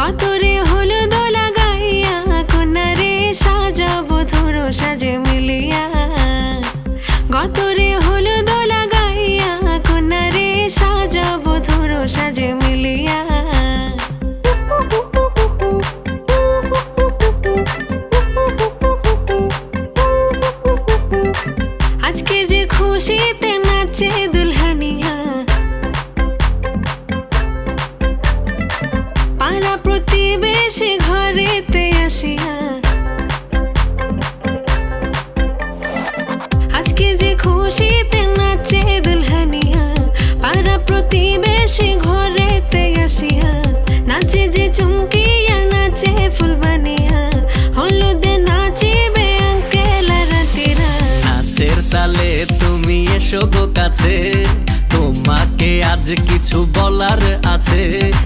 গতরে হলুদ লাগাইয়া কন্যারে সাজাবো ধরো সাজে মিলিয়া। গতরে হলুদ লাগাইয়া কন্যারে সাজাবো ধরো সাজে মিলিয়া। আজকে যে খুশিতে নাচে দুলহানিয়া, পাড়া প্রতিবেশী ঘরেতে আসিয়া। আজকে যে খুশিতে নাচে দুলহানিয়া, পাড়া প্রতিবেশী ঘরেতে আসিয়া। নাচে যে চুমকিয়া নাচে ফুলবানিয়া, হলুদে নাচিবে আঙ্কেল আর আন্টিরা। নাচের তালে তুমি এসো গো কাছে, তোমাকে আজ কিছু বলার আছে।